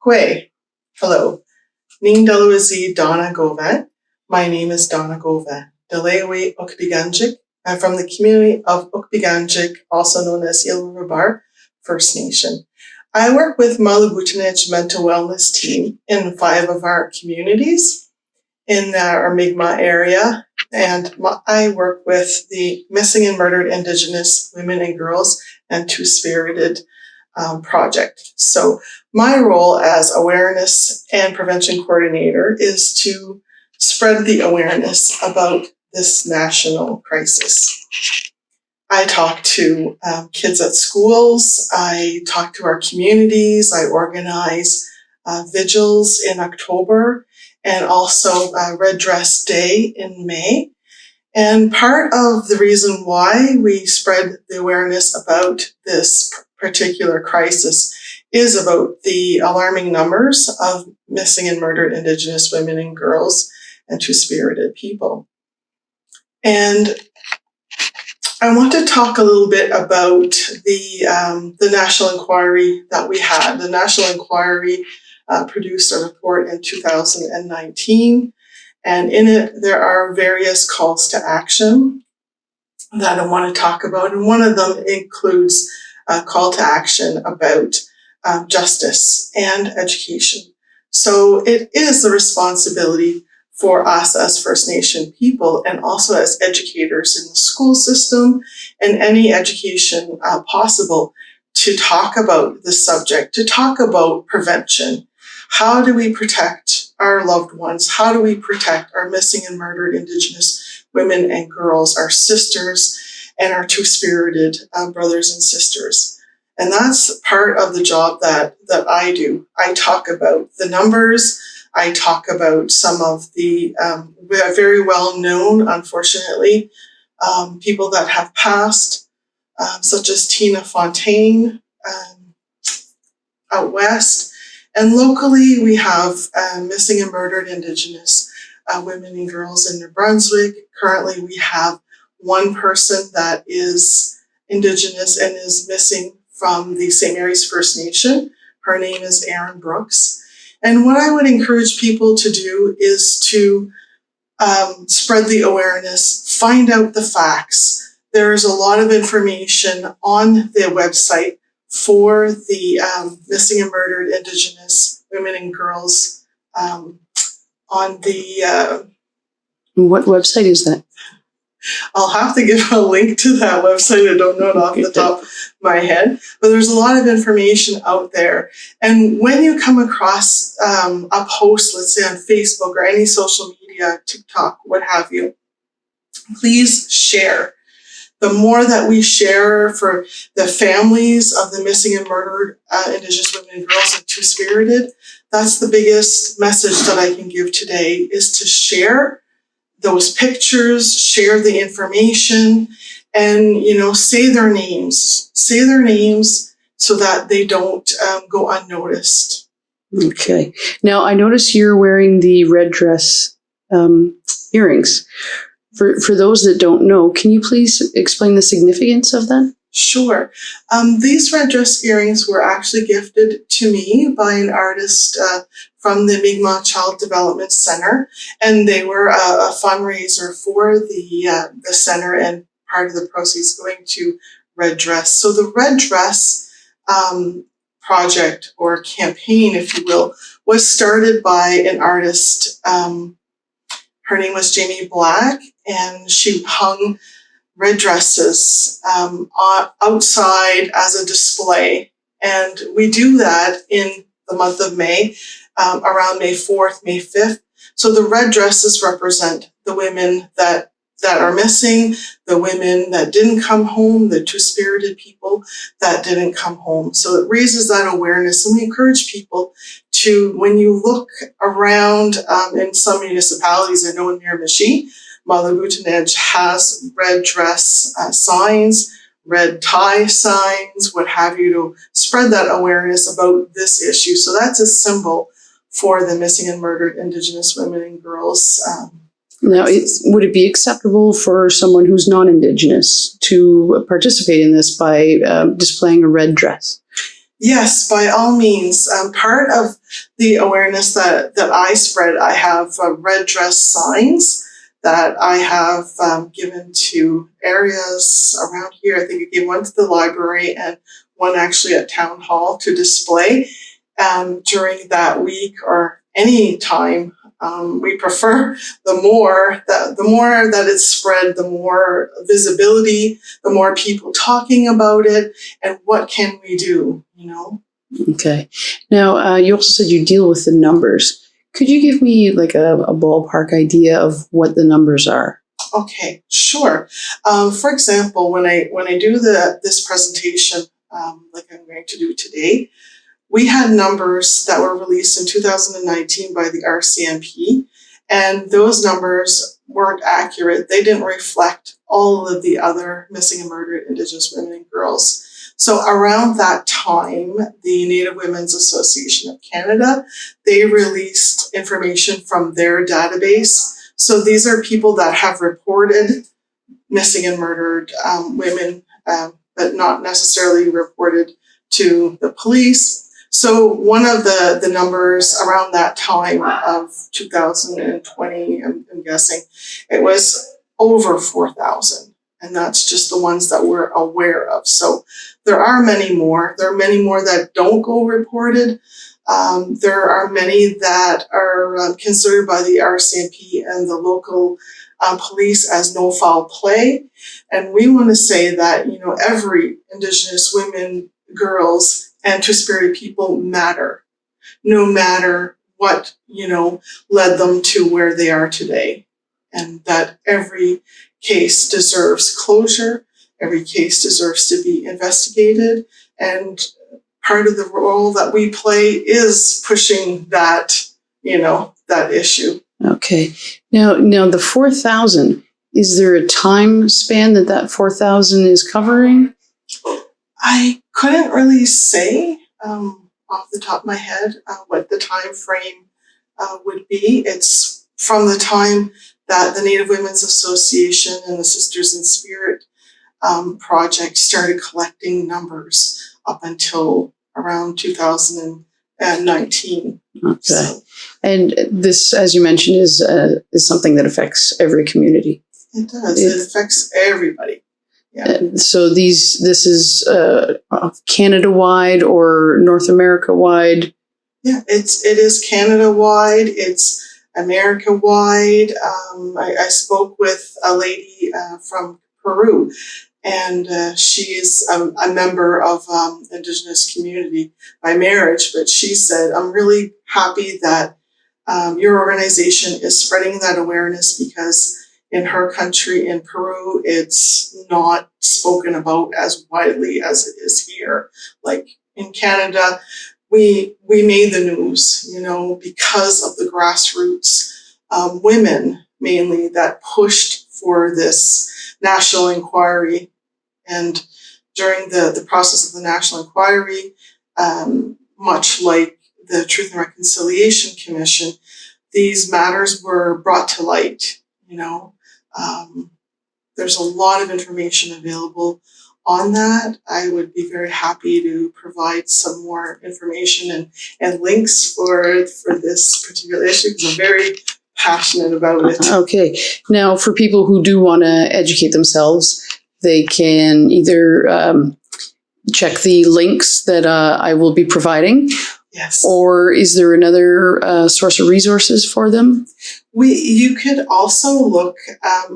Gwe. Hello. Ning Delawazi Donna Gauvin. My name is Donna Gauvin. Delawa Ugpi'ganjig. I'm from the community of Ugpi'ganjig, also known as Eel River Bar First Nation. I work with MMIWG mental wellness team in 5 of our communities in our Mi'kmaq area, and I work with the missing and murdered Indigenous women and girls and Two-Spirited project. So my role as awareness and prevention coordinator is to spread the awareness about this national crisis. I talk to kids at schools, I talk to our communities, I organize vigils in October and also Red Dress Day in May. And part of the reason why we spread the awareness about this particular crisis is about the alarming numbers of missing and murdered Indigenous women and girls and Two-Spirited people. And I want to talk a little bit about the national inquiry that we had. The national inquiry produced a report in 2019, and in it there are various calls to action that I want to talk about, and one of them includes a call to action about justice and education. So it is the responsibility for us as First Nation people and also as educators in the school system and any education possible to talk about the subject, to talk about prevention. How do we protect our loved ones? How do we protect our missing and murdered Indigenous women and girls, our sisters, and our Two-Spirited brothers and sisters? And that's part of the job that I do. I talk about the numbers. I talk about some of the very well known, unfortunately, people that have passed, such as Tina Fontaine out west. And locally, we have missing and murdered Indigenous women and girls in New Brunswick. Currently, we have one person that is Indigenous and is missing from the St. Mary's First Nation. Her name is Erin Brooks. And what I would encourage people to do is to spread the awareness, find out the facts. There is a lot of information on the website for the missing and murdered Indigenous women and girls on the... What website is that? I'll have to give a link to that website. I don't know it off the top of my head, but there's a lot of information out there. And when you come across a post, let's say on Facebook or any social media, TikTok, what have you, please share. The more that we share for the families of the missing and murdered Indigenous women and girls and Two-Spirited, that's the biggest message that I can give today, is to share those pictures, share the information, and, say their names so that they don't go unnoticed. Okay. Now, I notice you're wearing the red dress earrings. For those that don't know, can you please explain the significance of that? Sure. These red dress earrings were actually gifted to me by an artist from the Mi'kmaq Child Development Center, and they were a fundraiser for the center, and part of the proceeds going to Red Dress. So the Red Dress project or campaign, if you will, was started by an artist. Her name was Jamie Black, and she hung red dresses outside as a display. And we do that in the month of May, around May 4th, May 5th. So the red dresses represent the women that are missing, the women that didn't come home, the Two-Spirited people that didn't come home. So it raises that awareness, and we encourage people to, when you look around in some municipalities, I know in Miramichi, MMIWG has red dress signs, red tie signs, what have you, to spread that awareness about this issue. So that's a symbol for the missing and murdered Indigenous women and girls. Now, would it be acceptable for someone who's non-Indigenous to participate in this by displaying a red dress? Yes, by all means. Part of the awareness that I spread, I have red dress signs that I have given to areas around here. I think I gave one to the library and one actually at town hall to display during that week or any time. We prefer the more that it's spread, the more visibility, the more people talking about it, and what can we do, you know? Okay. Now, you also said you deal with the numbers. Could you give me like a ballpark idea of what the numbers are? Okay, sure. For example, when I do this presentation, like I'm going to do today, we had numbers that were released in 2019 by the RCMP, and those numbers weren't accurate. They didn't reflect all of the other missing and murdered Indigenous women and girls. So around that time, the Native Women's Association of Canada, they released information from their database. So these are people that have reported missing and murdered women, but not necessarily reported to the police. So one of the numbers around that time of 2020, I'm guessing, it was over 4,000. And that's just the ones that we're aware of. So there are many more. There are many more that don't go reported. There are many that are considered by the RCMP and the local police as no foul play. And we want to say that, you know, every Indigenous women, girls, and Two-Spirit people matter, no matter what, you know, led them to where they are today. And that every case deserves closure, every case deserves to be investigated, and part of the role that we play is pushing that, you know, that issue. Okay. Now the 4,000, is there a time span that 4,000 is covering? I couldn't really say off the top of my head what the time frame would be. It's from the time that the Native Women's Association and the Sisters in Spirit project started collecting numbers up until around 2019. Okay. So, And this, as you mentioned, is something that affects every community. it does. It affects everybody. Yeah. So this is Canada-wide or North America-wide? Yeah, it is Canada-wide. It's America-wide. I spoke with a lady from Peru, and she's a member of Indigenous community by marriage, but she said, I'm really happy that your organization is spreading that awareness, because in her country, in Peru, it's not spoken about as widely as it is here. Like in Canada, we made the news, you know, because of the grassroots women mainly that pushed for this national inquiry. And during the process of the national inquiry, much like the Truth and Reconciliation Commission, these matters were brought to light, you know. There's a lot of information available on that. I would be very happy to provide some more information and links for this particular issue, because I'm very passionate about it. Okay. Now, for people who do want to educate themselves, they can either check the links that I will be providing. Yes. Or is there another source of resources for them? You could also look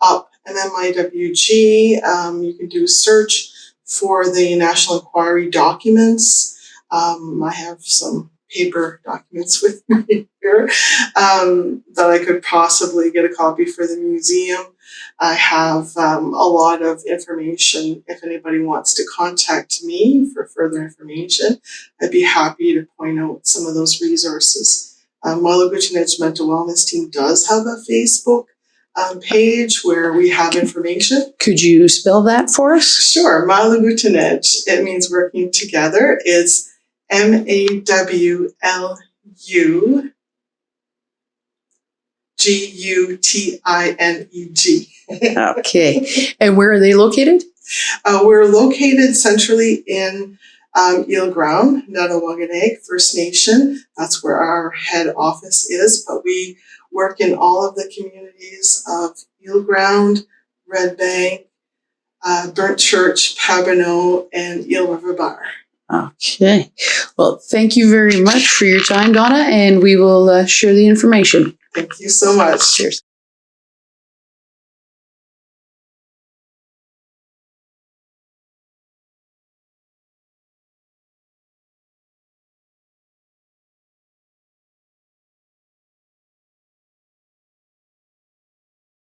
up MMIWG. You can do a search for the National Inquiry documents. I have some paper documents with me here that I could possibly get a copy for the museum. I have a lot of information. If anybody wants to contact me for further information, I'd be happy to point out some of those resources. MMIWG Mental Wellness Team does have a Facebook page where we have information. Could you spell that for us? Sure. MMIWG, it means working together. It's MAWLUGUTINEG. Okay. And where are they located? We're located centrally in Eel Ground, MMIWG First Nation. That's where our head office is, but we work in all of the communities of Eel Ground, Red Bank, Burnt Church, Pabineau, and Eel River Bar. Okay. Well, thank you very much for your time, Donna, and we will share the information. Thank you so much. Cheers.